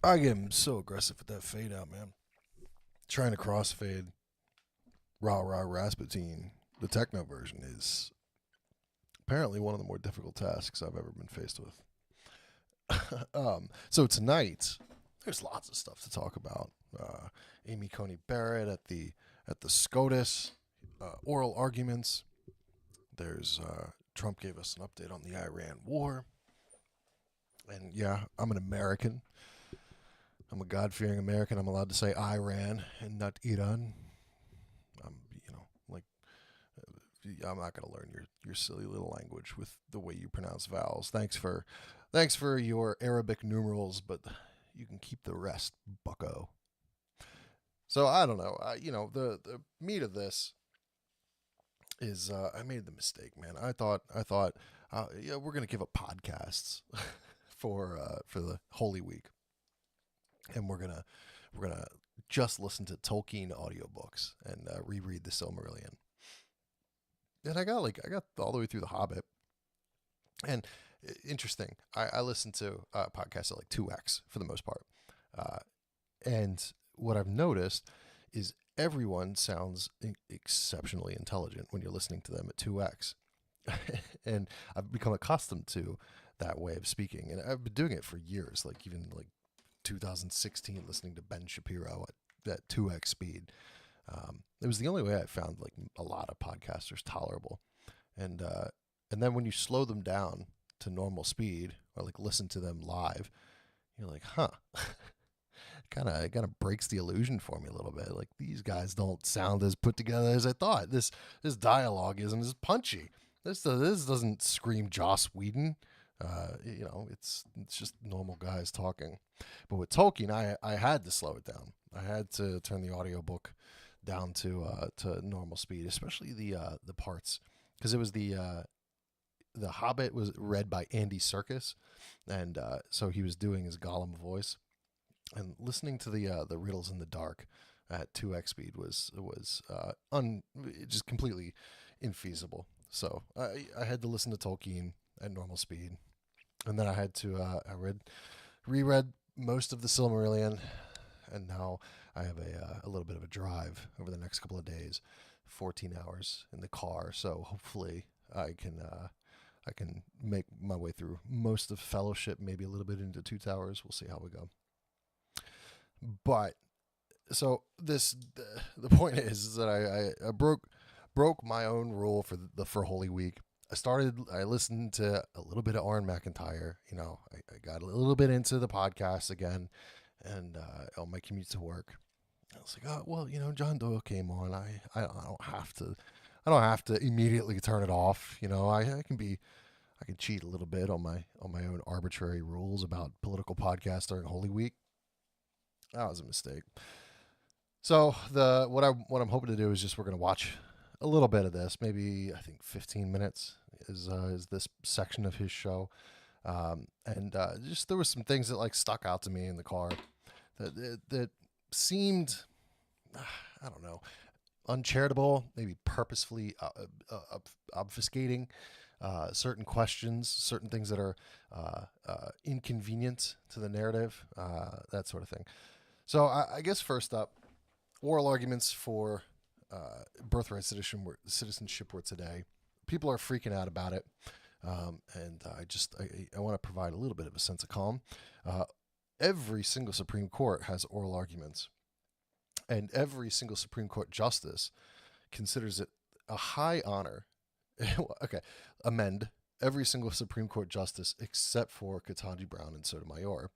I get so aggressive with that fade out, man. Trying to crossfade Rah Rah Rasputin, the techno version, is apparently one of the more difficult tasks I've ever been faced with. So tonight, there's lots of stuff to talk about. Amy Coney Barrett at the SCOTUS, oral arguments. There's Trump gave us an update on the Iran war, and yeah, I'm an American. I'm a God-fearing American. I'm allowed to say Iran and not Iran. I'm, like I'm not gonna learn your silly little language with the way you pronounce vowels. Thanks for your Arabic numerals, but you can keep the rest, Bucko. So I don't know. The meat of this is I made the mistake, man. I thought yeah, we're gonna give up podcasts for the Holy Week, and we're gonna just listen to Tolkien audiobooks and reread the Silmarillion. And I got all the way through the Hobbit, and interesting. I listen to podcasts at like 2x for the most part, uh, and what I've noticed is everyone sounds exceptionally intelligent when you're listening to them at 2x. And I've become accustomed to that way of speaking, and I've been doing it for years, like even like 2016, listening to Ben Shapiro at 2x speed. It was the only way I found like a lot of podcasters tolerable, and then when you slow them down to normal speed or like listen to them live, you're like, huh. Kind of breaks the illusion for me a little bit. Like these guys don't sound as put together as I thought. This dialogue isn't as punchy. This doesn't scream Joss Whedon. It's just normal guys talking. But with Tolkien, I had to slow it down. I had to turn the audiobook down to normal speed, especially the parts, because it was the Hobbit was read by Andy Serkis, and so he was doing his Gollum voice, and listening to the riddles in the dark at 2x speed was just completely infeasible. So I had to listen to Tolkien at normal speed, and then I had to reread most of the Silmarillion, and now I have a little bit of a drive over the next couple of days, 14 hours in the car. So hopefully I can make my way through most of Fellowship, maybe a little bit into Two Towers. We'll see how we go. But so the point is that I broke my own rule for Holy Week. I listened to a little bit of Aaron McIntyre. I got a little bit into the podcast again, and on my commute to work, I was like, oh well, John Doyle came on. I don't have to immediately turn it off. I can cheat a little bit on my own arbitrary rules about political podcasts during Holy Week. That was a mistake. So what I'm hoping to do is just we're gonna watch a little bit of this. Maybe I think 15 minutes is this section of his show, and just there were some things that like stuck out to me in the car that seemed I don't know uncharitable, maybe purposefully obfuscating certain questions, certain things that are inconvenient to the narrative, that sort of thing. So I guess first up, oral arguments for birthright citizenship were today. People are freaking out about it, and I want to provide a little bit of a sense of calm. Uh, every single Supreme Court has oral arguments, and every single Supreme Court justice considers it a high honor. Okay, amend. Every single Supreme Court justice except for Ketanji Brown and Sotomayor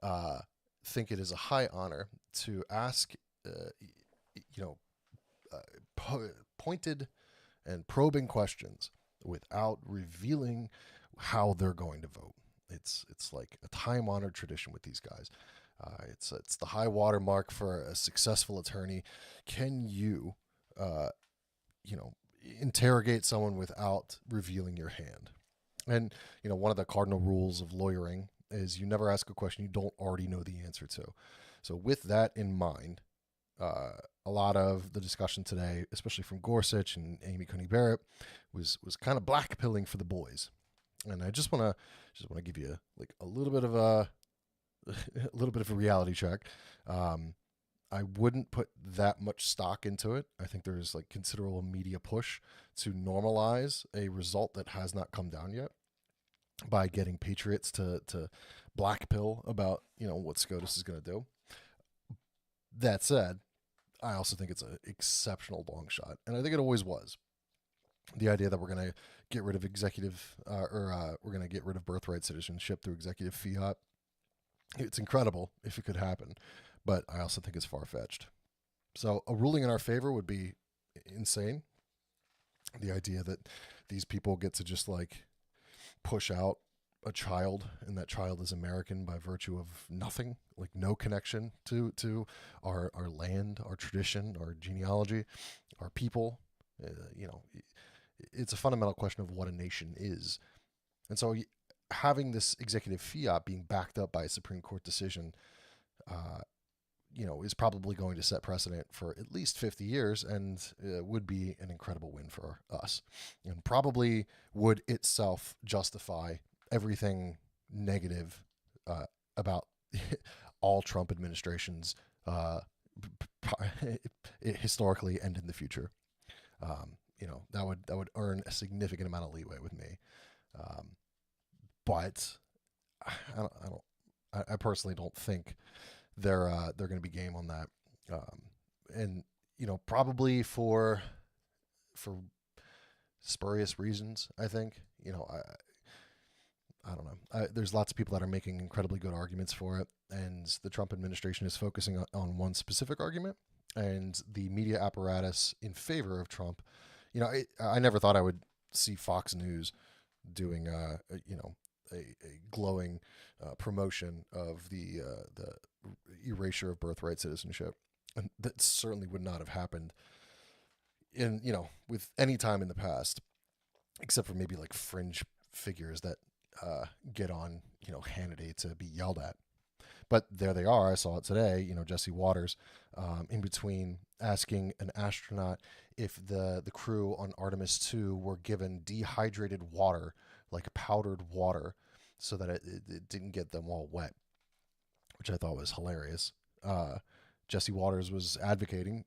uh, think it is a high honor to ask, you know, pointed and probing questions without revealing how they're going to vote. It's like a time honored tradition with these guys. It's the high watermark for a successful attorney. Can you, uh, you know, interrogate someone without revealing your hand? And one of the cardinal rules of lawyering is you never ask a question you don't already know the answer to. So with that in mind, a lot of the discussion today, especially from Gorsuch and Amy Coney Barrett, was kind of blackpilling for the boys. And I just want to give you like a little bit of a little bit of a reality check. Um, I wouldn't put that much stock into it. I think there's like considerable media push to normalize a result that has not come down yet by getting Patriots to black pill about what SCOTUS is going to do. That said, I also think it's an exceptional long shot, and I think it always was. The idea that we're going to get rid of executive we're going to get rid of birthright citizenship through executive fiat. It's incredible if it could happen, but I also think it's far fetched. So a ruling in our favor would be insane. The idea that these people get to just like push out a child and that child is American by virtue of nothing, like no connection to our land, our tradition, our genealogy, our people. It's a fundamental question of what a nation is. And so having this executive fiat being backed up by a Supreme Court decision, is probably going to set precedent for at least 50 years and would be an incredible win for us, and probably would itself justify everything negative about all Trump administrations historically and in the future. That would earn a significant amount of leeway with me. But I personally don't think they're going to be game on that. And probably for spurious reasons. I think I don't know. There's lots of people that are making incredibly good arguments for it, and the Trump administration is focusing on one specific argument, and the media apparatus in favor of Trump. I never thought I would see Fox News doing a glowing promotion of the erasure of birthright citizenship, and that certainly would not have happened with any time in the past, except for maybe like fringe figures that get on Hannity to be yelled at. But there they are. I saw it today. Jesse Waters, in between asking an astronaut if the crew on Artemis 2 were given dehydrated water, like powdered water, so that it didn't get them all wet, which I thought was hilarious. Jesse Waters was advocating,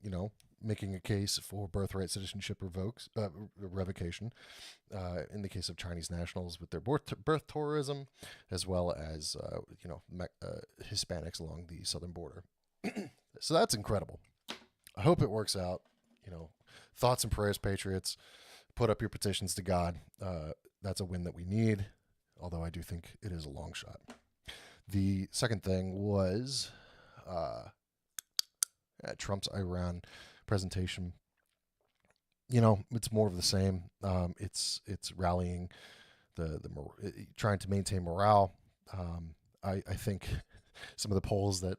making a case for birthright citizenship revocation in the case of Chinese nationals with their birth tourism, as well as Hispanics along the southern border. So that's incredible. I hope it works out. Thoughts and prayers, Patriots. Put up your petitions to God. That's a win that we need, although I do think it is a long shot. The second thing was Trump's Iran presentation. It's more of the same. It's rallying trying to maintain morale. I think some of the polls that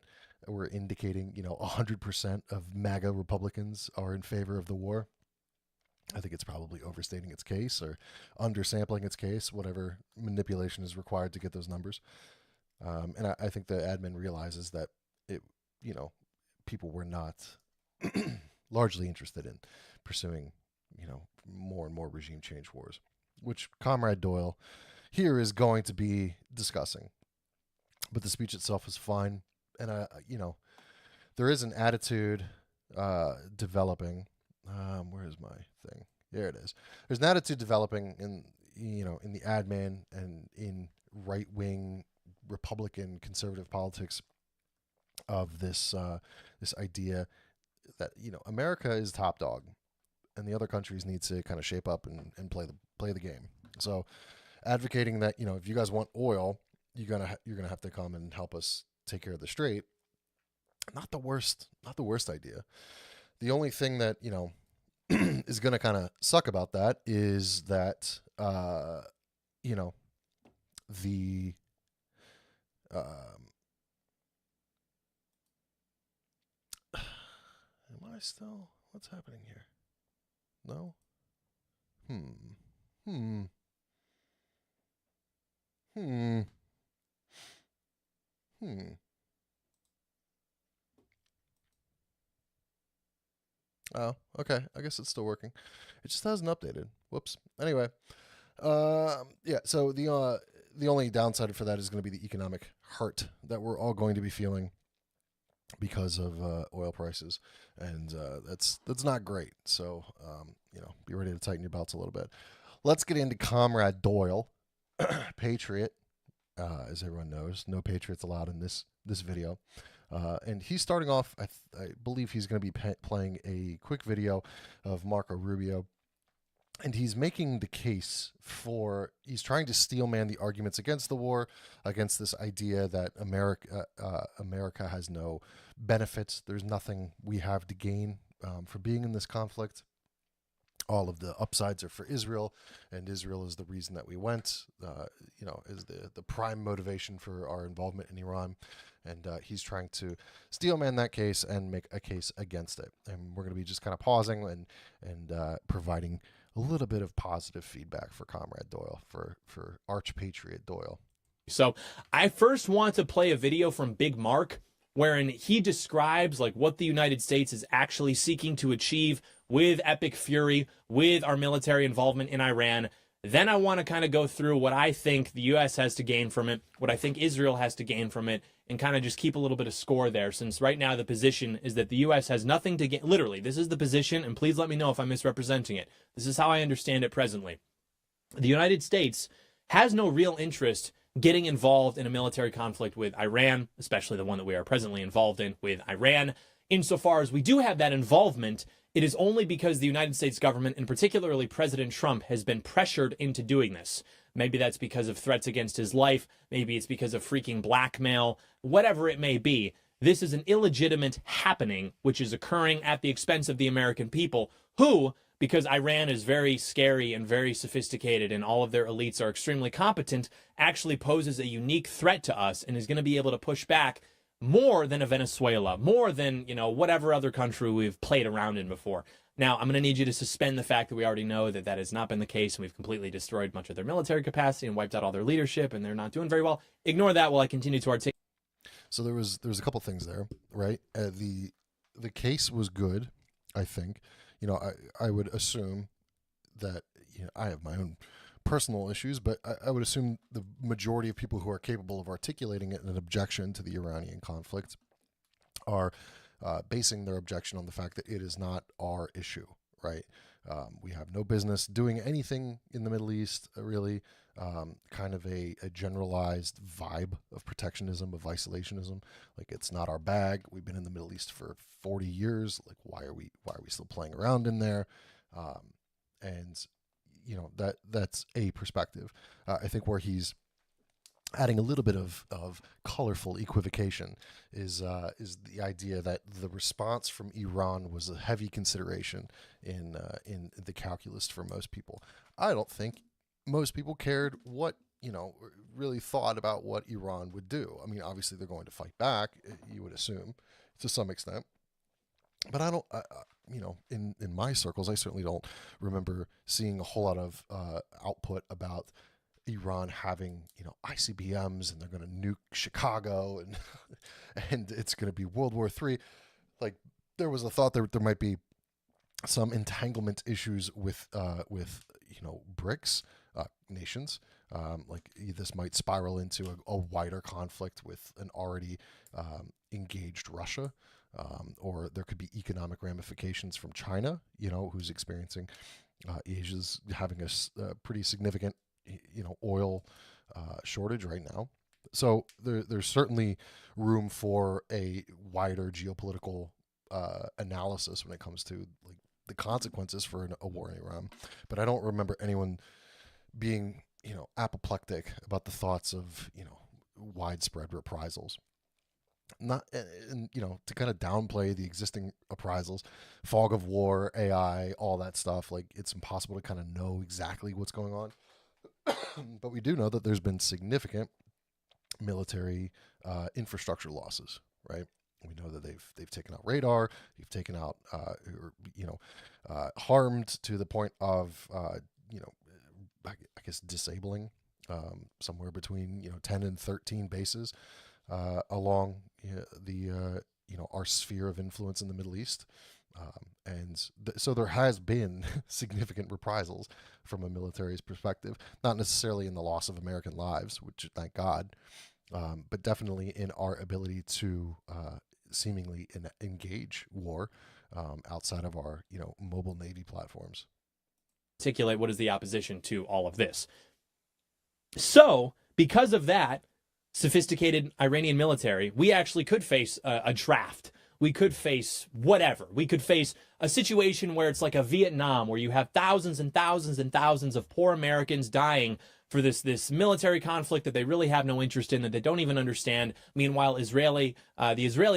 were indicating 100% of MAGA Republicans are in favor of the war. I think it's probably overstating its case or undersampling its case, whatever manipulation is required to get those numbers. And I think the admin realizes that people were not largely interested in pursuing, more and more regime change wars, which Comrade Doyle here is going to be discussing. But the speech itself is fine. And, there is an attitude developing. Where is my thing? There it is. There's an attitude developing in the admin and in right-wing Republican conservative politics of this idea that America is top dog, and the other countries need to kind of shape up and play the game. So, advocating that if you guys want oil, you're gonna have to come and help us take care of the strait. Not the worst idea. The only thing that is gonna kind of suck about that is that the am I still? What's happening here? No? Hmm. Oh, okay. I guess it's still working. It just hasn't updated. Whoops. Anyway, yeah. So the only downside for that is going to be the economic hurt that we're all going to be feeling because of oil prices, and that's not great. So be ready to tighten your belts a little bit. Let's get into Comrade Doyle, Patriot, as everyone knows. No Patriots allowed in this video. And he's starting off, I believe he's going to be playing a quick video of Marco Rubio. And he's making the case he's trying to steelman the arguments against the war, against this idea that America has no benefits. There's nothing we have to gain for being in this conflict. All of the upsides are for Israel, and Israel is the reason that we went, is the prime motivation for our involvement in Iran. And he's trying to steelman that case and make a case against it. And we're going to be just kind of pausing and providing a little bit of positive feedback for Comrade Doyle, for Arch Patriot Doyle. So I first want to play a video from Big Mark, wherein he describes like what the United States is actually seeking to achieve with Epic Fury, with our military involvement in Iran. Then I want to kind of go through what I think the U.S. has to gain from it, what I think Israel has to gain from it, and kind of just keep a little bit of score there, since right now the position is that the U.S. has nothing to gain. Literally, this is the position, and please let me know if I'm misrepresenting it. This is how I understand it presently. The United States has no real interest getting involved in a military conflict with Iran, especially the one that we are presently involved in with Iran. Insofar as we do have that involvement, it is only because the United States government, and particularly President Trump, has been pressured into doing this. Maybe that's because of threats against his life. Maybe it's because of freaking blackmail. Whatever it may be, this is an illegitimate happening which is occurring at the expense of the American people, who, because Iran is very scary and very sophisticated and all of their elites are extremely competent, actually poses a unique threat to us and is going to be able to push back more than a Venezuela, more than, whatever other country we've played around in before. Now, I'm going to need you to suspend the fact that we already know that that has not been the case, and we've completely destroyed much of their military capacity and wiped out all their leadership, and they're not doing very well. Ignore that while I continue to articulate. So there was a couple things there, right? The case was good, I think. I would assume that I have my own personal issues, but I would assume the majority of people who are capable of articulating it in an objection to the Iranian conflict are basing their objection on the fact that it is not our issue, right? We have no business doing anything in the Middle East, really. Kind of a generalized vibe of protectionism, of isolationism. Like, it's not our bag. We've been in the Middle East for 40 years. Like, why are we still playing around in there? That's a perspective. I think where he's adding a little bit of colorful equivocation is the idea that the response from Iran was a heavy consideration in the calculus for most people. I don't think most people cared what, really thought about what Iran would do. I mean, obviously they're going to fight back, you would assume, to some extent. But I don't, in my circles, I certainly don't remember seeing a whole lot of output about Iran having, ICBMs and they're going to nuke Chicago and and it's going to be World War III. Like, there was a thought there might be some entanglement issues with BRICS nations. Like, this might spiral into a wider conflict with an already engaged Russia. Or there could be economic ramifications from China, who's experiencing Asia's having a pretty significant, oil shortage right now. So there's certainly room for a wider geopolitical analysis when it comes to like the consequences for a war in Iran. But I don't remember anyone being, apoplectic about the thoughts of, widespread reprisals. Not, and to kind of downplay the existing reprisals, fog of war, AI, all that stuff. Like, it's impossible to kind of know exactly what's going on. But we do know that there's been significant military infrastructure losses, right? We know that they've taken out radar, they've taken out, harmed to the point of, I guess disabling somewhere between 10 and 13 bases along our sphere of influence in the Middle East. So there has been significant reprisals from a military's perspective, not necessarily in the loss of American lives, which, thank God, but definitely in our ability to seemingly engage war outside of our mobile Navy platforms. Articulate what is the opposition to all of this. So, because of that sophisticated Iranian military, we actually could face a draft. We could face whatever. We could face a situation where it's like a Vietnam, where you have thousands and thousands and thousands of poor Americans dying for this military conflict that they really have no interest in, that they don't even understand. Meanwhile, the Israeli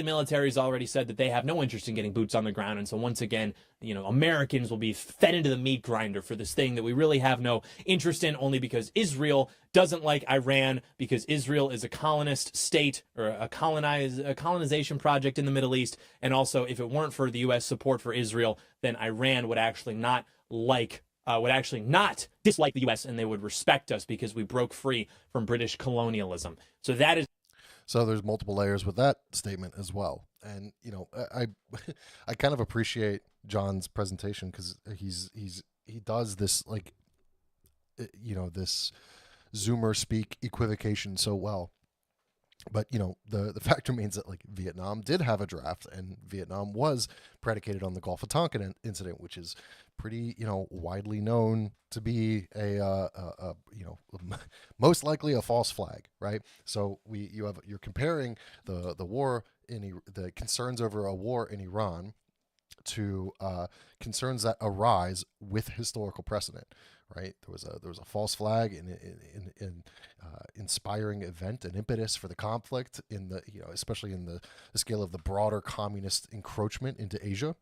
military has already said that they have no interest in getting boots on the ground. And so once again, Americans will be fed into the meat grinder for this thing that we really have no interest in, only because Israel doesn't like Iran, because Israel is a colonist state, or a colonization project in the Middle East. And also, if it weren't for the U.S. support for Israel, then Iran would actually not dislike the U.S., and they would respect us because we broke free from British colonialism. So there's multiple layers with that statement as well. And I I kind of appreciate John's presentation, because he does this, like, this Zoomer speak equivocation so well. But the fact remains that, like, Vietnam did have a draft, and Vietnam was predicated on the Gulf of Tonkin incident, which is pretty widely known to be a most likely a false flag, right? So you're comparing the war the concerns over a war in Iran to concerns that arise with historical precedent, right? There was a false flag in inspiring event and impetus for the conflict in the especially in the scale of the broader communist encroachment into Asia.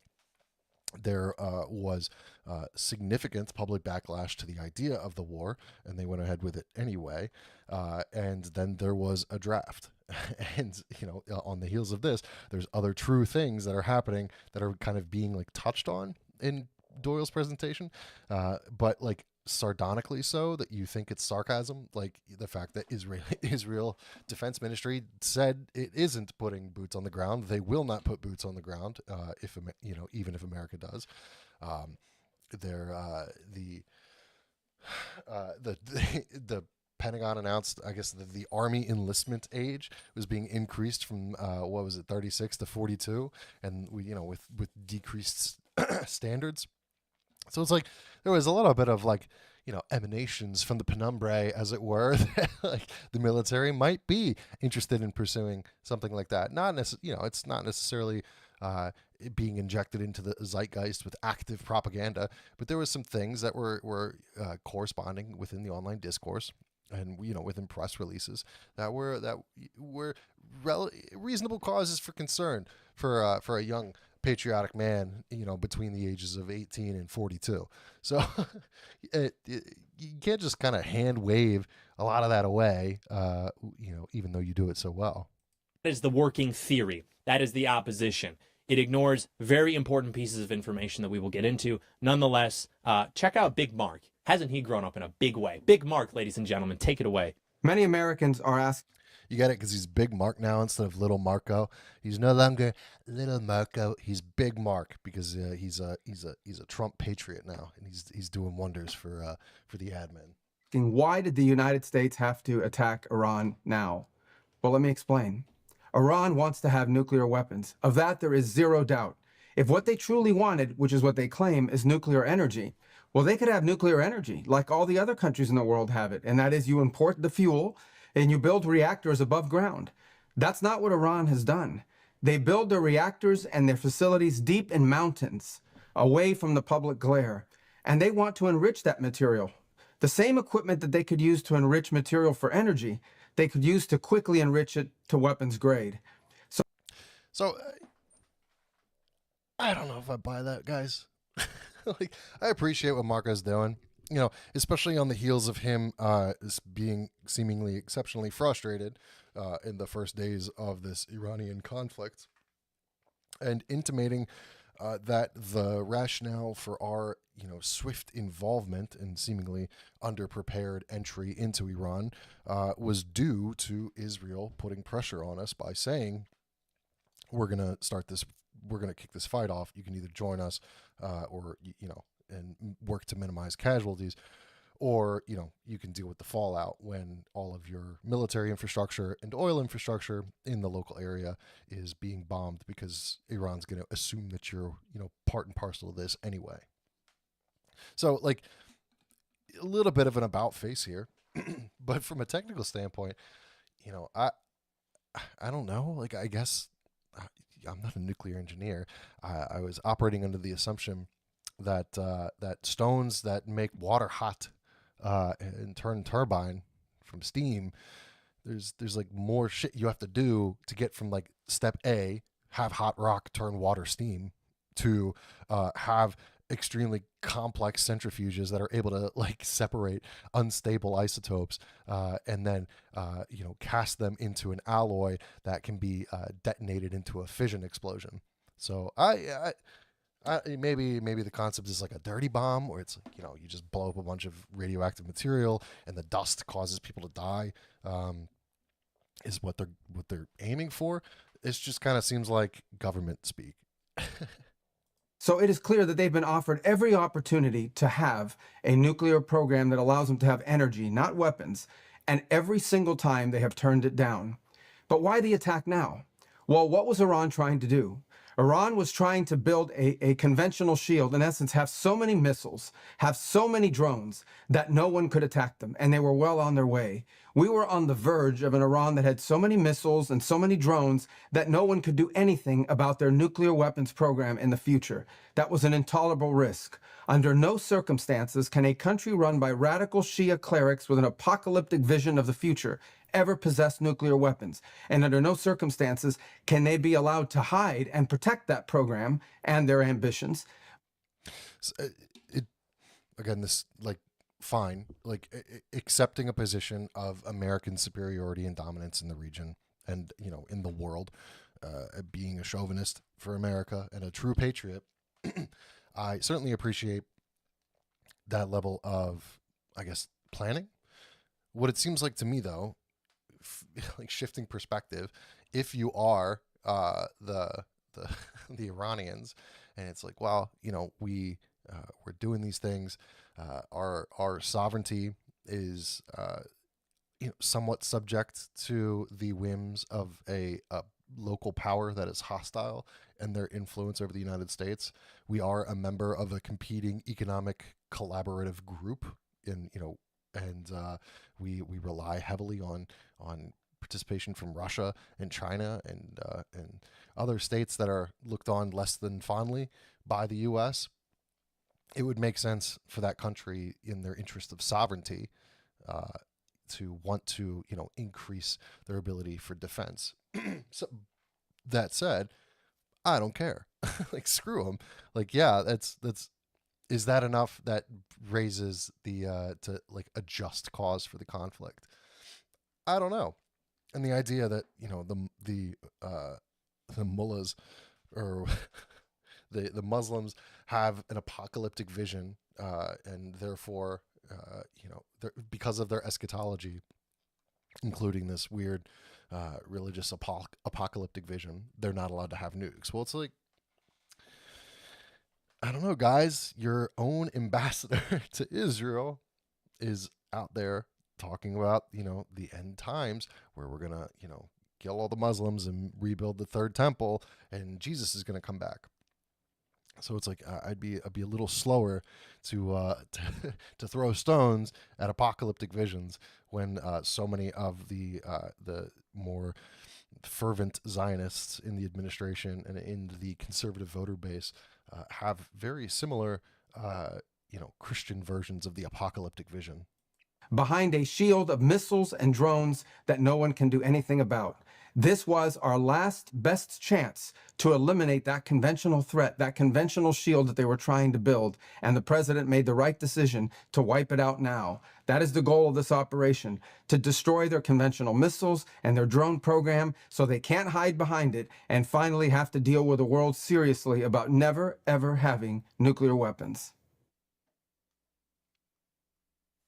There was significant public backlash to the idea of the war, and they went ahead with it anyway. And then there was a draft. And on the heels of this, there's other true things that are happening that are kind of being, like, touched on in Doyle's presentation, but, like, sardonically so, that you think it's sarcasm, like the fact that Israel Defense Ministry said it isn't putting boots on the ground. They will not put boots on the ground, if even if America does. The Pentagon announced, I guess, the Army enlistment age was being increased from 36 to 42, and with decreased standards. So it's like there was a little bit of, like, emanations from the penumbra, as it were, that, like, the military might be interested in pursuing something like that. It's not necessarily being injected into the zeitgeist with active propaganda, but there was some things that were corresponding within the online discourse, and within press releases that were reasonable causes for concern for a young patriotic man, between the ages of 18 and 42. So you can't just kind of hand wave a lot of that away, even though you do it so well. That is the working theory. That is the opposition. It ignores very important pieces of information that we will get into. Nonetheless, check out Big Mark. Hasn't he grown up in a big way? Big Mark, ladies and gentlemen, take it away. Many Americans are asking. You get it, because he's Big Mark now instead of Little Marco. He's no longer Little Marco. He's Big Mark, because he's a Trump patriot now, and he's doing wonders for the admin. Why did the United States have to attack Iran now? Well, let me explain. Iran wants to have nuclear weapons. Of that, there is zero doubt. If what they truly wanted, which is what they claim, is nuclear energy, well, they could have nuclear energy like all the other countries in the world have it. And that is, you import the fuel and you build reactors above ground. That's not what Iran has done. They build their reactors and their facilities deep in mountains, away from the public glare. And they want to enrich that material. The same equipment that they could use to enrich material for energy, they could use to quickly enrich it to weapons grade. So I don't know if I buy that, guys. Like, I appreciate what Marco's doing, especially on the heels of him being seemingly exceptionally frustrated in the first days of this Iranian conflict, and intimating that the rationale for our swift involvement and seemingly underprepared entry into Iran was due to Israel putting pressure on us by saying, we're going to kick this fight off. You can either join us or and work to minimize casualties, or you can deal with the fallout when all of your military infrastructure and oil infrastructure in the local area is being bombed because Iran's going to assume that you're part and parcel of this anyway. So like a little bit of an about face here, but from a technical standpoint, I don't know. Like, I guess I'm not a nuclear engineer. I was operating under the assumption that that stones that make water hot and turn turbine from steam, there's like more shit you have to do to get from like step A, have hot rock turn water steam, to have extremely complex centrifuges that are able to like separate unstable isotopes and then cast them into an alloy that can be detonated into a fission explosion. So I maybe the concept is like a dirty bomb, where it's like, you just blow up a bunch of radioactive material and the dust causes people to die, is what they're aiming for. It just kind of seems like government speak. So it is clear that they've been offered every opportunity to have a nuclear program that allows them to have energy, not weapons, and every single time they have turned it down. But why the attack now? Well, what was Iran trying to do? Iran was trying to build a conventional shield, in essence, have so many missiles, have so many drones that no one could attack them, and they were well on their way. We were on the verge of an Iran that had so many missiles and so many drones that no one could do anything about their nuclear weapons program in the future. That was an intolerable risk. Under no circumstances can a country run by radical Shia clerics with an apocalyptic vision of the future ever possess nuclear weapons. And under no circumstances can they be allowed to hide and protect that program and their ambitions. So, again, this, like, fine, like accepting a position of American superiority and dominance in the region and, in the world, being a chauvinist for America and a true patriot. I certainly appreciate that level of, I guess, planning. What it seems like to me, though, like shifting perspective, if you are the the Iranians, and it's like, well, we're doing these things, our sovereignty is somewhat subject to the whims of a local power that is hostile and their influence over the United States. We are a member of a competing economic collaborative group in and we rely heavily on participation from Russia and China and other states that are looked on less than fondly by the U.S. It would make sense for that country, in their interest of sovereignty, to want to increase their ability for defense. So that said, I don't care. Like, screw them. Like, yeah, that's. Is that enough that raises the to like a just cause for the conflict? I don't know. And the idea that the mullahs or the Muslims have an apocalyptic vision, and therefore because of their eschatology, including this weird religious apocalyptic vision, they're not allowed to have nukes. Well, it's like, I don't know, guys. Your own ambassador to Israel is out there talking about, the end times, where we're going to, kill all the Muslims and rebuild the third temple, and Jesus is going to come back. So it's like, I'd be a little slower to throw stones at apocalyptic visions when so many of the more fervent Zionists in the administration and in the conservative voter base have very similar, Christian versions of the apocalyptic vision. Behind a shield of missiles and drones that no one can do anything about. This was our last best chance to eliminate that conventional threat, that conventional shield that they were trying to build, and the president made the right decision to wipe it out now. That is the goal of this operation, to destroy their conventional missiles and their drone program so they can't hide behind it and finally have to deal with the world seriously about never, ever having nuclear weapons.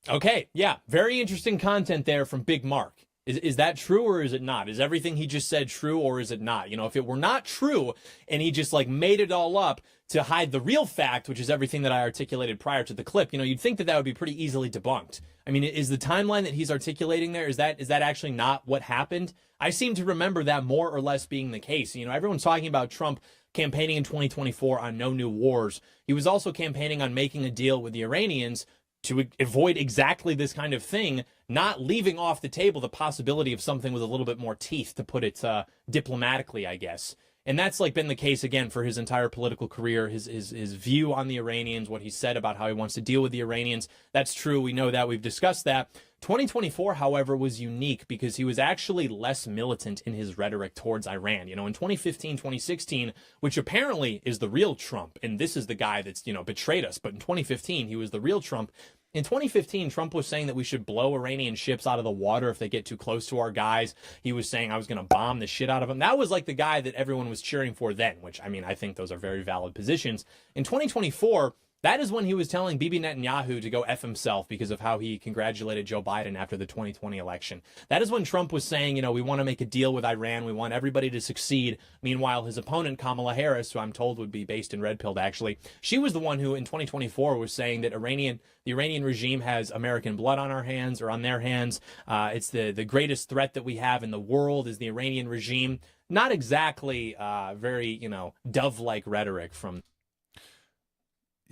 Okay, yeah, very interesting content there from Big Mark. Is that true or is it not? Is everything he just said true or is it not? You know, if it were not true and he just like made it all up to hide the real fact, which is everything that I articulated prior to the clip, you know, you'd think that that would be pretty easily debunked. I mean, is the timeline that he's articulating there, is that actually not what happened? I seem to remember that more or less being the case. You know, everyone's talking about Trump campaigning in 2024 on no new wars. He was also campaigning on making a deal with the Iranians to avoid exactly this kind of thing, not leaving off the table the possibility of something with a little bit more teeth, to put it diplomatically, I guess. And that's like been the case again for his entire political career, his view on the Iranians, what he said about how he wants to deal with the Iranians. That's true. We know that. We've discussed that. 2024, however, was unique because he was actually less militant in his rhetoric towards Iran. You know, in 2015, 2016, which apparently is the real Trump, and this is the guy that's, you know, betrayed us. But in 2015, he was the real Trump. In 2015, Trump was saying that we should blow Iranian ships out of the water if they get too close to our guys. He was saying I was going to bomb the shit out of them. That was like the guy that everyone was cheering for then, which, I mean, I think those are very valid positions. In 2024, that is when he was telling Bibi Netanyahu to go F himself because of how he congratulated Joe Biden after the 2020 election. That is when Trump was saying, you know, we want to make a deal with Iran. We want everybody to succeed. Meanwhile, his opponent, Kamala Harris, who I'm told would be based in Red Pilled, actually, she was the one who in 2024 was saying that the Iranian regime has American blood on our hands, or on their hands. It's the greatest threat that we have in the world is the Iranian regime. Not exactly very, you know, dove-like rhetoric from.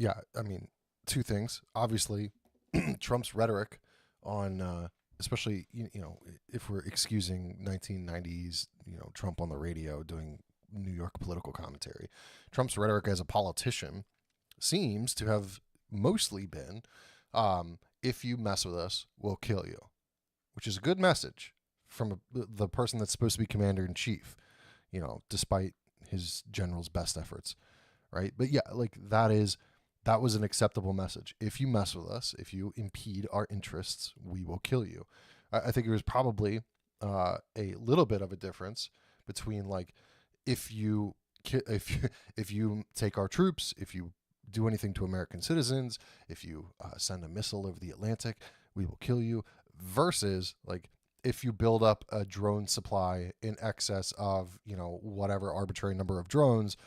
Yeah, I mean, two things. Obviously, Trump's rhetoric on, especially, you know, if we're excusing 1990s, you know, Trump on the radio doing New York political commentary, Trump's rhetoric as a politician seems to have mostly been, if you mess with us, we'll kill you, which is a good message from the person that's supposed to be commander-in-chief, you know, despite his general's best efforts, right? But yeah, like that was an acceptable message. If you mess with us, if you impede our interests, we will kill you. I think it was probably a little bit of a difference between like if you take our troops, if you do anything to American citizens, if you send a missile over the Atlantic, we will kill you, versus like if you build up a drone supply in excess of, you know, whatever arbitrary number of drones,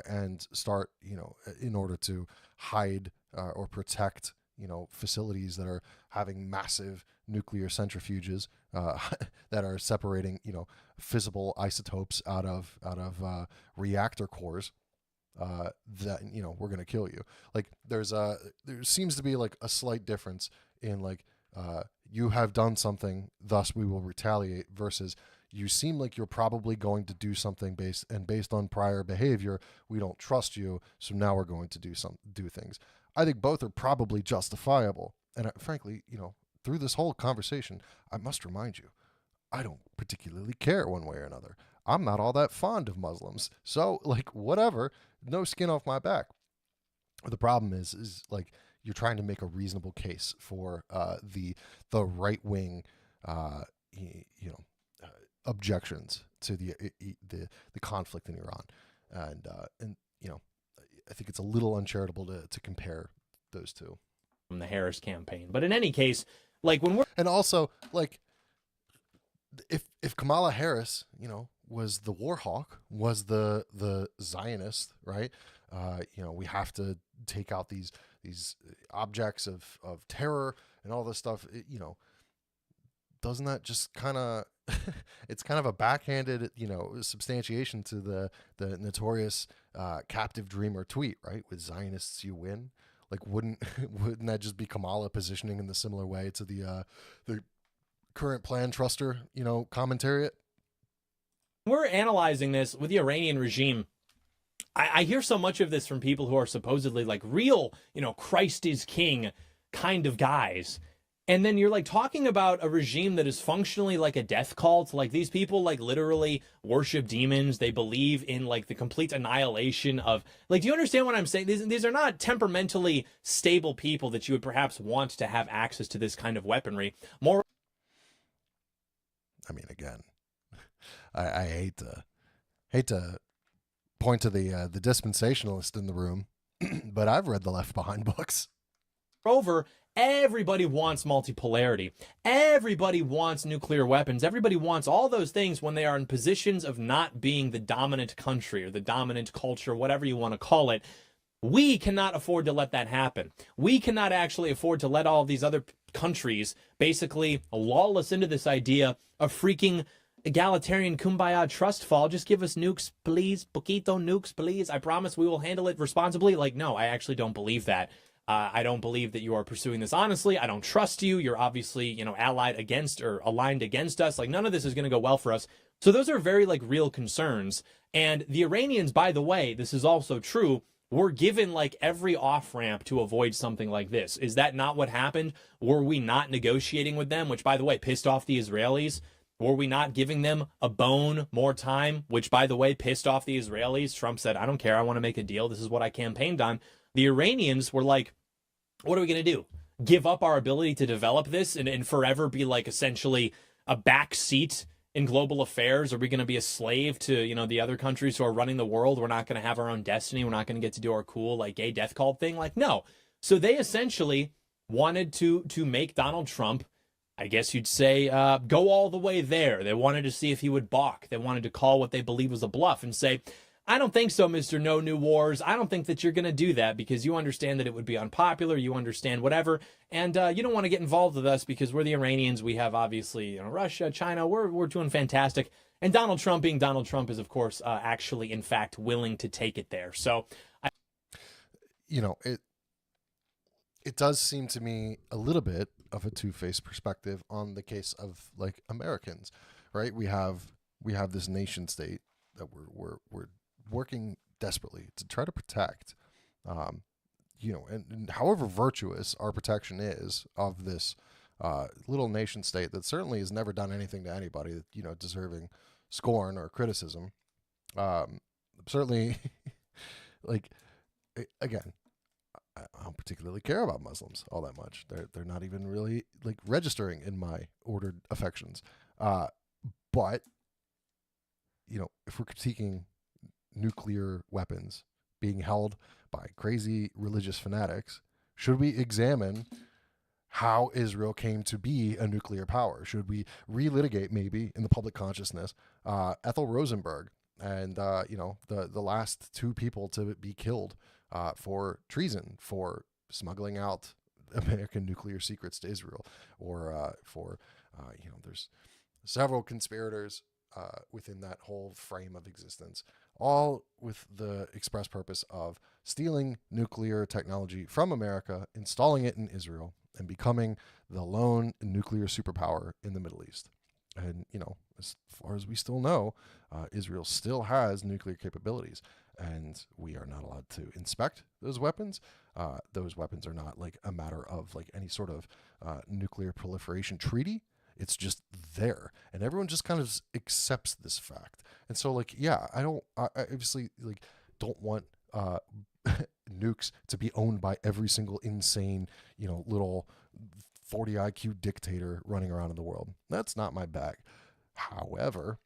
and start, you know, in order to hide or protect, you know, facilities that are having massive nuclear centrifuges that are separating, you know, fissile isotopes out of reactor cores, that, you know, we're going to kill you. Like there seems to be like a slight difference in like, you have done something, thus we will retaliate, versus you seem like you're probably going to do something based on prior behavior. We don't trust you, so now we're going to do things. I think both are probably justifiable. And frankly, you know, through this whole conversation, I must remind you, I don't particularly care one way or another. I'm not all that fond of Muslims. So like whatever, no skin off my back. The problem is like you're trying to make a reasonable case for the right wing, you know, objections to the conflict in Iran, and you know, I think it's a little uncharitable to compare those two from the Harris campaign. But in any case, like when we're, and also like if Kamala Harris, you know, was the war hawk, was the Zionist, right? You know, we have to take out these objects of terror and all this stuff. You know, doesn't that just kind of it's kind of a backhanded, you know, substantiation to the notorious captive dreamer tweet, right? With Zionists you win. Like wouldn't that just be Kamala positioning in the similar way to the current plan truster, you know, commentariat? We're analyzing this with the Iranian regime. I hear so much of this from people who are supposedly like real, you know, Christ is king kind of guys. And then you're like talking about a regime that is functionally like a death cult. Like these people like literally worship demons. They believe in like the complete annihilation of, like, do you understand what I'm saying? These are not temperamentally stable people that you would perhaps want to have access to this kind of weaponry. More. I mean, again, I hate to point to the dispensationalist in the room, but I've read the Left Behind books. Moreover, Everybody wants multipolarity. Everybody wants nuclear weapons. Everybody wants all those things when they are in positions of not being the dominant country or the dominant culture, whatever you want to call it. We cannot afford to let that happen. We cannot actually afford to let all of these other countries basically lull us into this idea of freaking egalitarian kumbaya trust fall. Just give us nukes, please. Poquito nukes, please. I promise we will handle it responsibly. Like, no, I actually don't believe that. I don't believe that you are pursuing this honestly. I don't trust you. You're obviously, you know, allied against or aligned against us. Like, none of this is going to go well for us. So those are very, like, real concerns. And the Iranians, by the way, this is also true, were given, like, every off-ramp to avoid something like this. Is that not what happened? Were we not negotiating with them, which, by the way, pissed off the Israelis? Were we not giving them a bone more time, which, by the way, pissed off the Israelis? Trump said, I don't care. I want to make a deal. This is what I campaigned on. The Iranians were like, what are we going to do? Give up our ability to develop this and forever be like essentially a back seat in global affairs? Are we going to be a slave to, you know, the other countries who are running the world? We're not going to have our own destiny. We're not going to get to do our cool, like, gay death cult thing. Like, no. So they essentially wanted to make Donald Trump, I guess you'd say, go all the way there. They wanted to see if he would balk. They wanted to call what they believe was a bluff and say, I don't think so, Mr. No New Wars. I don't think that you're going to do that because you understand that it would be unpopular. You understand whatever. And you don't want to get involved with us because we're the Iranians. We have, obviously, you know, Russia, China. We're doing fantastic. And Donald Trump, being Donald Trump, is, of course, actually, in fact, willing to take it there. So, You know, it does seem to me a little bit of a two-faced perspective on the case of, like, Americans, right? We have this nation state that we're working desperately to try to protect, you know, and however virtuous our protection is of this little nation state that certainly has never done anything to anybody that, you know, deserving scorn or criticism. Certainly, like, again, I don't particularly care about Muslims all that much. They're not even really, like, registering in my ordered affections. But, you know, if we're critiquing nuclear weapons being held by crazy religious fanatics, should we examine how Israel came to be a nuclear power? Should we relitigate, maybe in the public consciousness, Ethel Rosenberg and you know, the last two people to be killed for treason, for smuggling out American nuclear secrets to Israel, or for you know, there's several conspirators within that whole frame of existence, all with the express purpose of stealing nuclear technology from America, installing it in Israel, and becoming the lone nuclear superpower in the Middle East. And, you know, as far as we still know, Israel still has nuclear capabilities, and we are not allowed to inspect those weapons. Those weapons are not, like, a matter of, like, any sort of nuclear proliferation treaty. It's just there, and everyone just kind of accepts this fact. And so, like, yeah, I obviously, like, don't want nukes to be owned by every single insane, you know, little 40 IQ dictator running around in the world. That's not my bag. However,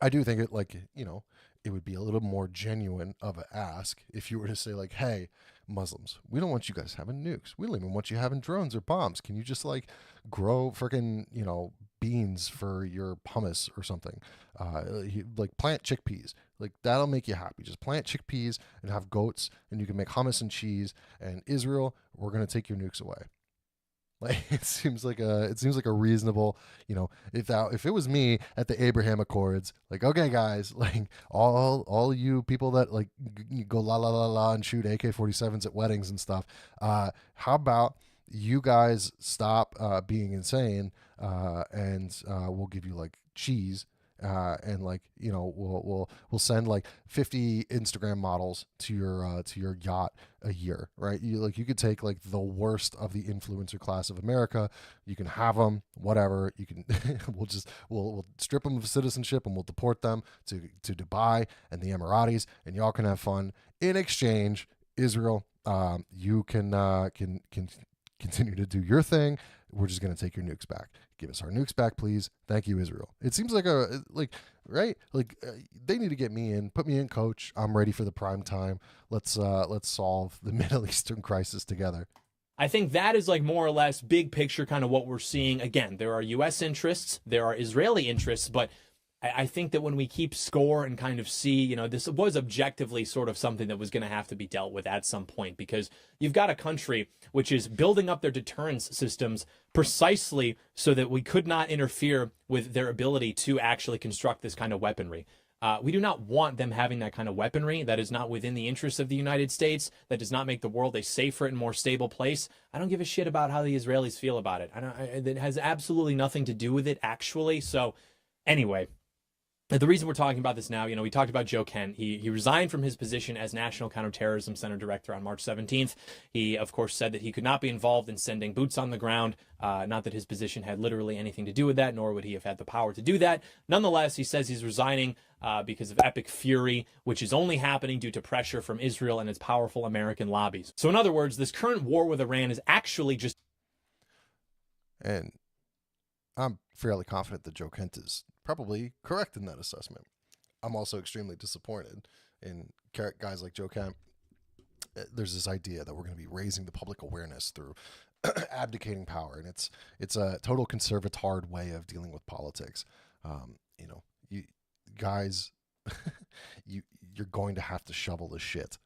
I do think it, like, you know, it would be a little more genuine of an ask if you were to say, like, hey, Muslims, we don't want you guys having nukes. We don't even want you having drones or bombs. Can you just, like, grow freaking, you know, beans for your hummus or something? Like, plant chickpeas. Like, that'll make you happy. Just plant chickpeas and have goats, and you can make hummus and cheese. And Israel, we're going to take your nukes away. Like, it seems like a reasonable, you know, if it was me at the Abraham Accords, like, okay, guys, like, all you people that, like, go la la la la and shoot AK-47s at weddings and stuff, how about you guys stop being insane, and we'll give you, like, cheese, and, like, you know, we'll send, like, 50 Instagram models to your yacht a year, right? You could take, like, the worst of the influencer class of America. You can have them, whatever. You can we'll strip them of citizenship and we'll deport them to Dubai and the Emiratis, and y'all can have fun. In exchange, Israel, you can continue to do your thing. We're just going to take your nukes back. Give us our nukes back, please. Thank you, Israel. It seems like right? Like, they need to get me in, put me in, coach. I'm ready for the prime time. Let's solve the Middle Eastern crisis together. I think that is like more or less big picture kind of what we're seeing. Again, there are U.S. interests, there are Israeli interests, but I think that when we keep score and kind of see, you know, this was objectively sort of something that was going to have to be dealt with at some point, because you've got a country which is building up their deterrence systems precisely so that we could not interfere with their ability to actually construct this kind of weaponry. We do not want them having that kind of weaponry. That is not within the interests of the United States. That does not make the world a safer and more stable place. I don't give a shit about how the Israelis feel about it. It has absolutely nothing to do with it, actually. So anyway, the reason we're talking about this now, you know, we talked about Joe Kent. He resigned from his position as National Counterterrorism Center Director on March 17th. He, of course, said that he could not be involved in sending boots on the ground. Not that his position had literally anything to do with that, nor would he have had the power to do that. Nonetheless, he says he's resigning because of epic fury, which is only happening due to pressure from Israel and its powerful American lobbies. So in other words, this current war with Iran is actually just... And I'm fairly confident that Joe Kent is probably correct in that assessment. I'm also extremely disappointed in guys like Joe Kent. There's this idea that we're going to be raising the public awareness through abdicating power, and it's a total conservatard way of dealing with politics. You know, you guys, you're going to have to shovel the shit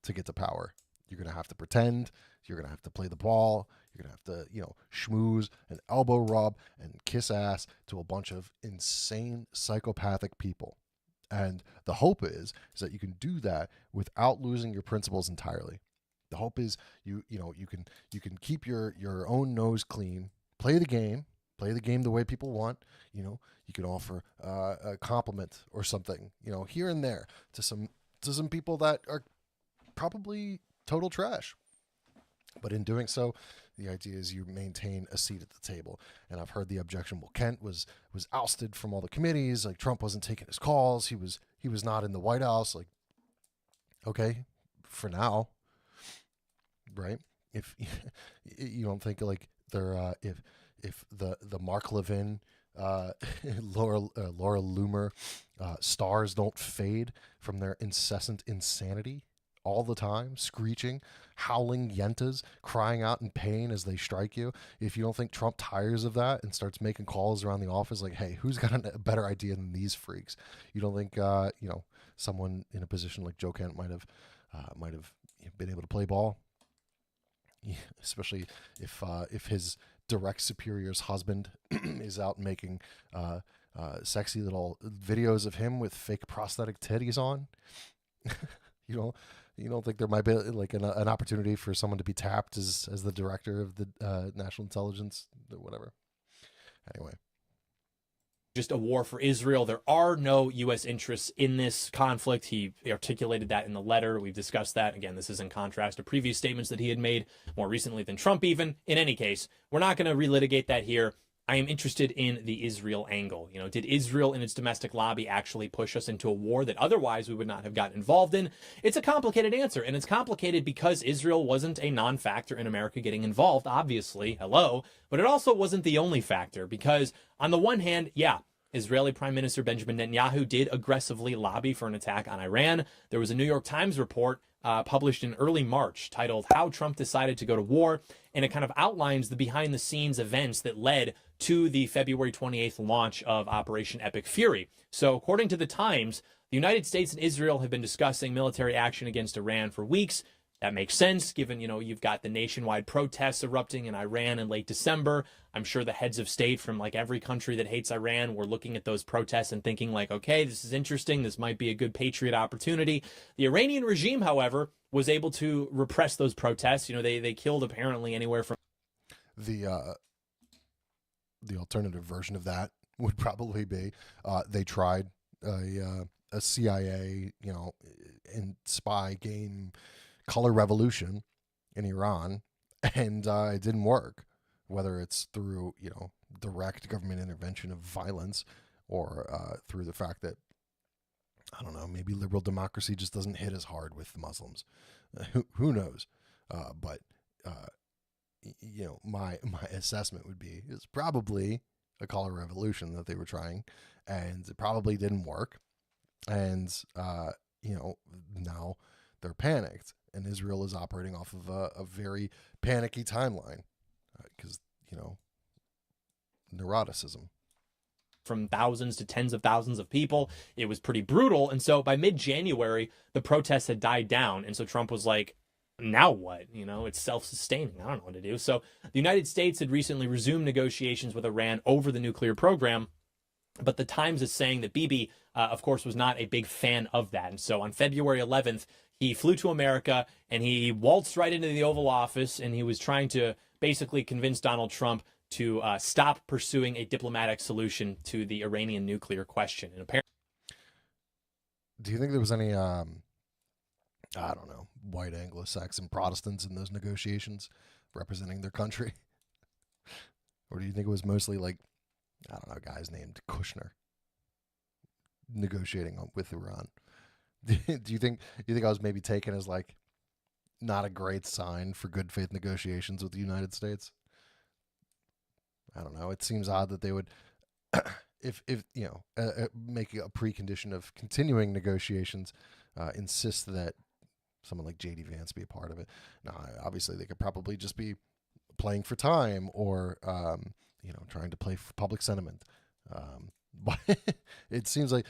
to get to power. You're going to have to pretend. You're going to have to play the ball. You're going to have to, you know, schmooze and elbow rub and kiss ass to a bunch of insane psychopathic people. And the hope is that you can do that without losing your principles entirely. The hope is you can keep your own nose clean, play the game the way people want. You know, you can offer a compliment or something, you know, here and there to some people that are probably total trash. But in doing so, the idea is you maintain a seat at the table. And I've heard the objection, well, Kent was ousted from all the committees, like Trump wasn't taking his calls, he was not in the White House. Like, okay, for now, right? If you don't think like they're if the Mark Levin, Laura Loomer stars don't fade from their incessant insanity all the time, screeching, howling yentas, crying out in pain as they strike you. If you don't think Trump tires of that and starts making calls around the office like, hey, who's got a better idea than these freaks? You don't think you know, someone in a position like Joe Kent might have been able to play ball? Yeah, especially if his direct superior's husband is out making sexy little videos of him with fake prosthetic titties on. You don't think there might be like an opportunity for someone to be tapped as the director of the national intelligence, whatever? Anyway. Just a war for Israel. There are no U.S. interests in this conflict. He articulated that in the letter. We've discussed that. Again, this is in contrast to previous statements that he had made more recently than Trump even. In any case, we're not going to relitigate that here. I am interested in the Israel angle. You know, did Israel and its domestic lobby actually push us into a war that otherwise we would not have gotten involved in? It's a complicated answer, and it's complicated because Israel wasn't a non-factor in America getting involved, obviously, hello, but it also wasn't the only factor because on the one hand, yeah, Israeli Prime Minister Benjamin Netanyahu did aggressively lobby for an attack on Iran. There was a New York Times report published in early March titled How Trump Decided to Go to War, and it kind of outlines the behind-the-scenes events that led to the February 28th launch of Operation Epic Fury. So according to the Times, the United States and Israel have been discussing military action against Iran for weeks. That makes sense, given, you know, you've got the nationwide protests erupting in Iran in late December. I'm sure the heads of state from like every country that hates Iran were looking at those protests and thinking like, okay, this is interesting. This might be a good Patriot opportunity. The Iranian regime, however, was able to repress those protests. You know, they killed apparently anywhere from... The alternative version of that would probably be they tried a CIA, you know, and spy game color revolution in Iran, and it didn't work, whether it's through, you know, direct government intervention of violence or through the fact that, I don't know, maybe liberal democracy just doesn't hit as hard with Muslims. Who knows? But you know, my assessment would be it's probably a color revolution that they were trying, and it probably didn't work. And you know, now they're panicked, and Israel is operating off of a very panicky timeline because, neuroticism. From thousands to tens of thousands of people. It was pretty brutal. And so by mid-January, the protests had died down. And so Trump was like, now what? It's self-sustaining. I don't know what to do. So the United States had recently resumed negotiations with Iran over the nuclear program. But the Times is saying that Bibi, of course, was not a big fan of that. And so on February 11th, he flew to America and he waltzed right into the Oval Office, and he was trying to basically convince Donald Trump to stop pursuing a diplomatic solution to the Iranian nuclear question. And apparently, do you think there was any, I don't know, white Anglo-Saxon Protestants in those negotiations representing their country? Or do you think it was mostly like, I don't know, guys named Kushner negotiating with Iran? Do you think I was maybe taken as like not a great sign for good faith negotiations with the United States? I don't know. It seems odd that they would, if making a precondition of continuing negotiations, insist that someone like J.D. Vance be a part of it. Now, obviously, they could probably just be playing for time or, trying to play for public sentiment. But it seems like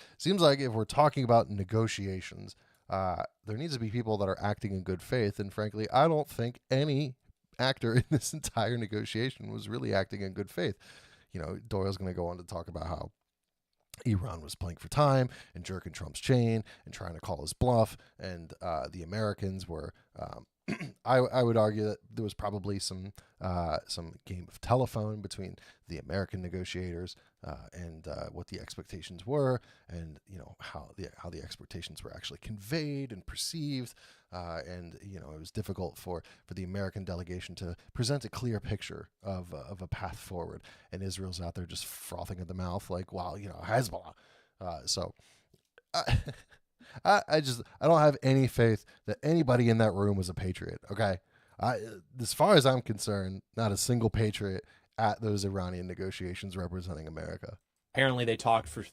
if we're talking about negotiations, there needs to be people that are acting in good faith. And frankly, I don't think any actor in this entire negotiation was really acting in good faith. Doyle's going to go on to talk about how Iran was playing for time and jerking Trump's chain and trying to call his bluff, and the Americans were. I would argue that there was probably some game of telephone between the American negotiators and what the expectations were, and how the expectations were actually conveyed and perceived, and it was difficult for the American delegation to present a clear picture of a path forward, and Israel's out there just frothing at the mouth like, wow, Hezbollah. I don't have any faith that anybody in that room was a patriot. Okay. As far as I'm concerned, not a single patriot at those Iranian negotiations representing America. Apparently they talked for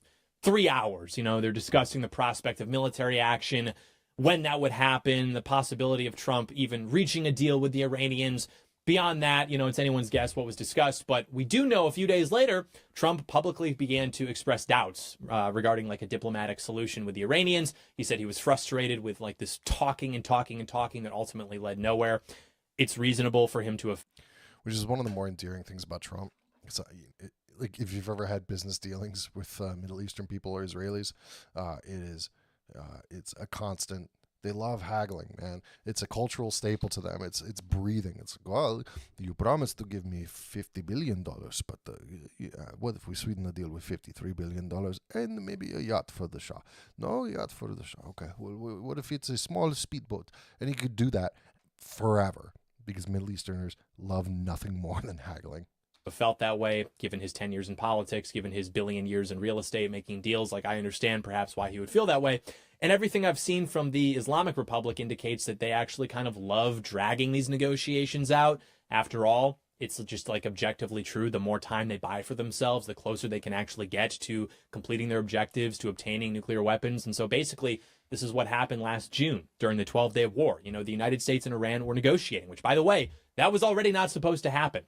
3 hours. They're discussing the prospect of military action, when that would happen, the possibility of Trump even reaching a deal with the Iranians. Beyond that, it's anyone's guess what was discussed, but we do know a few days later, Trump publicly began to express doubts regarding like a diplomatic solution with the Iranians. He said he was frustrated with like this talking that ultimately led nowhere. It's reasonable for him to have. Which is one of the more endearing things about Trump. Like if you've ever had business dealings with Middle Eastern people or Israelis, it's a constant. They love haggling, man. It's a cultural staple to them. It's breathing. It's like, well, you promised to give me $50 billion, but what if we sweeten the deal with $53 billion and maybe a yacht for the Shah? No yacht for the Shah. Okay. Well, what if it's a small speedboat? And he could do that forever because Middle Easterners love nothing more than haggling. Felt that way given his 10 years in politics, given his billion years in real estate making deals. Like, I understand perhaps why he would feel that way. And everything I've seen from the Islamic Republic indicates that they actually kind of love dragging these negotiations out. After all, it's just like objectively true. The more time they buy for themselves, the closer they can actually get to completing their objectives, to obtaining nuclear weapons. And so basically, this is what happened last June during the 12-day war. The United States and Iran were negotiating, which, by the way, that was already not supposed to happen.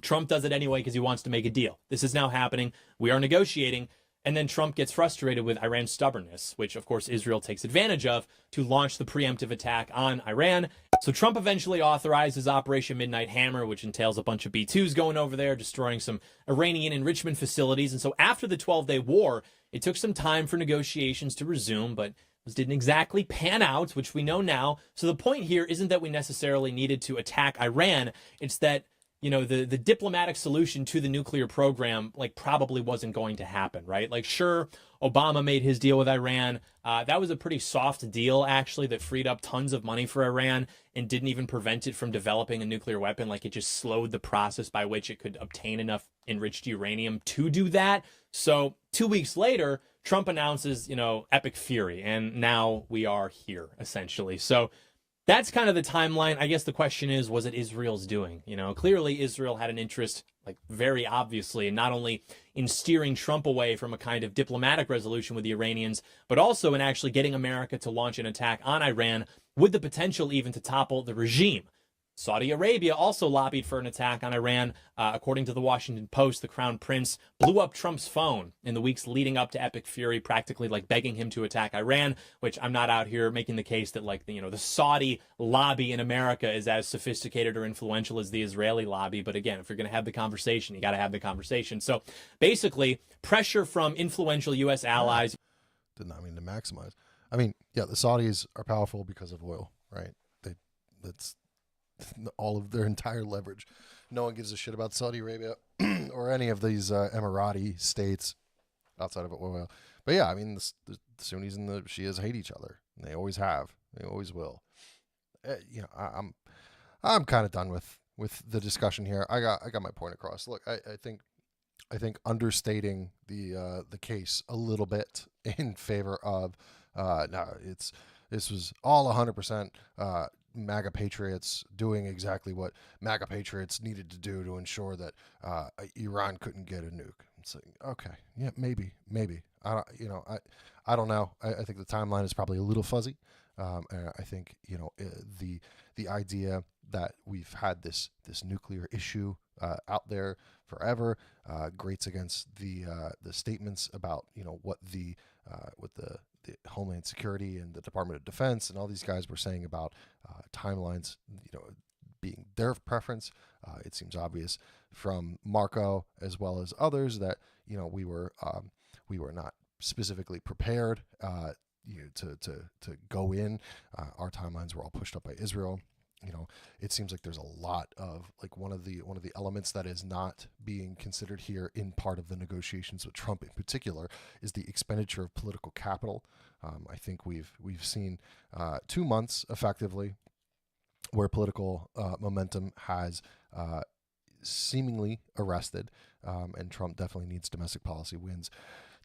Trump does it anyway because he wants to make a deal. This is now happening. We are negotiating. And then Trump gets frustrated with Iran's stubbornness, which, of course, Israel takes advantage of to launch the preemptive attack on Iran. So Trump eventually authorizes Operation Midnight Hammer, which entails a bunch of B-2s going over there, destroying some Iranian enrichment facilities. And so after the 12-day war, it took some time for negotiations to resume, but those didn't exactly pan out, which we know now. So the point here isn't that we necessarily needed to attack Iran. It's that the diplomatic solution to the nuclear program, like, probably wasn't going to happen, right? Like, sure, Obama made his deal with Iran. That was a pretty soft deal, actually, that freed up tons of money for Iran and didn't even prevent it from developing a nuclear weapon. Like, it just slowed the process by which it could obtain enough enriched uranium to do that. So 2 weeks later, Trump announces, epic fury, and now we are here, essentially. So that's kind of the timeline. I guess the question is, was it Israel's doing? Clearly Israel had an interest, like, very obviously, not only in steering Trump away from a kind of diplomatic resolution with the Iranians, but also in actually getting America to launch an attack on Iran with the potential even to topple the regime. Saudi Arabia also lobbied for an attack on Iran. According to the Washington Post, the Crown Prince blew up Trump's phone in the weeks leading up to Epic Fury, practically like begging him to attack Iran, which I'm not out here making the case that like, the Saudi lobby in America is as sophisticated or influential as the Israeli lobby. But again, if you're going to have the conversation, you got to have the conversation. So basically, pressure from influential U.S. allies. Did not mean to maximize. I mean, yeah, the Saudis are powerful because of oil, right? That's all of their entire leverage. No one gives a shit about Saudi Arabia or any of these Emirati states outside of oil. But yeah, I mean, the Sunnis and the Shias hate each other. And they always have. They always will. I'm kind of done with the discussion here. I got my point across. Look, I think understating the case a little bit in favor of this was all 100% MAGA Patriots doing exactly what MAGA Patriots needed to do to ensure that Iran couldn't get a nuke. It's like, okay, yeah, maybe. I don't know. I think the timeline is probably a little fuzzy. And I think the idea that we've had this nuclear issue out there forever grates against the statements about what the Homeland Security and the Department of Defense and all these guys were saying about timelines, being their preference. It seems obvious from Marco as well as others that we were not specifically prepared to go in. Our timelines were all pushed up by Israel. It seems like there's a lot of like one of the elements that is not being considered here in part of the negotiations with Trump in particular is the expenditure of political capital. I think we've seen 2 months effectively where political momentum has seemingly arrested, and Trump definitely needs domestic policy wins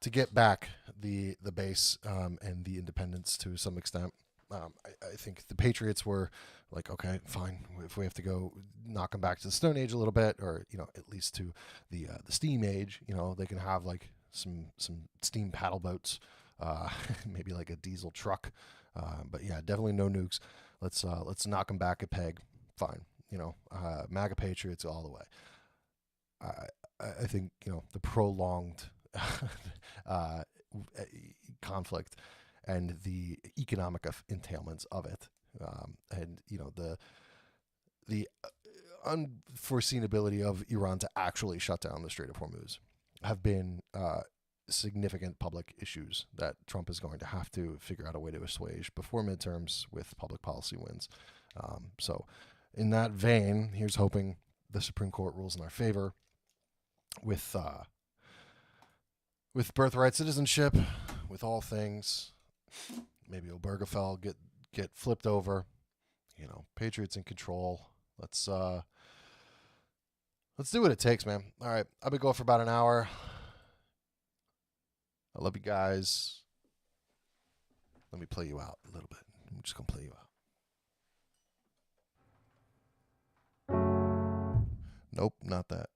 to get back the base and the independence to some extent. I think the Patriots were like, okay, fine. If we have to go knock them back to the Stone Age a little bit, or at least to the Steam Age, they can have like some steam paddle boats, maybe like a diesel truck. But yeah, definitely no nukes. Let's knock them back a peg. Fine. MAGA Patriots all the way. I think the prolonged conflict and the economic entailments of it, and the unforeseenability of Iran to actually shut down the Strait of Hormuz have been significant public issues that Trump is going to have to figure out a way to assuage before midterms with public policy wins. So in that vein, here's hoping the Supreme Court rules in our favor with birthright citizenship, with all things. Maybe Obergefell get flipped over. Patriots in control. Let's do what it takes, man. All right, I've been going for about an hour. I love you guys. Let me play you out a little bit. I'm just gonna play you out. Nope, not that.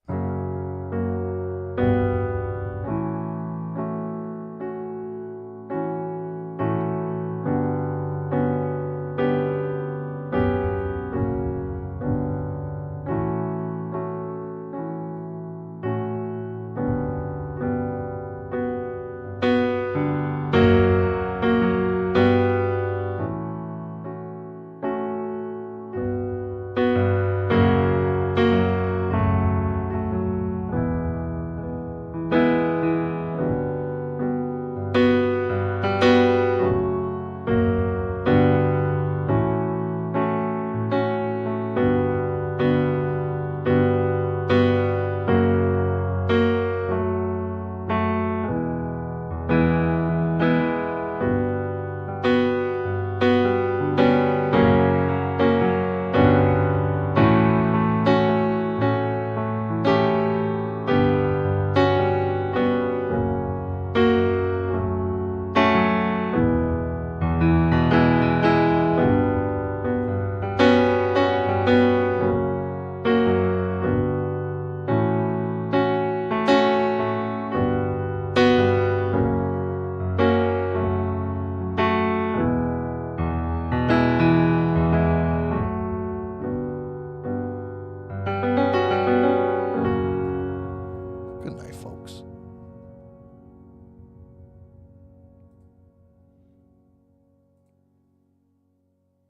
Good night, folks.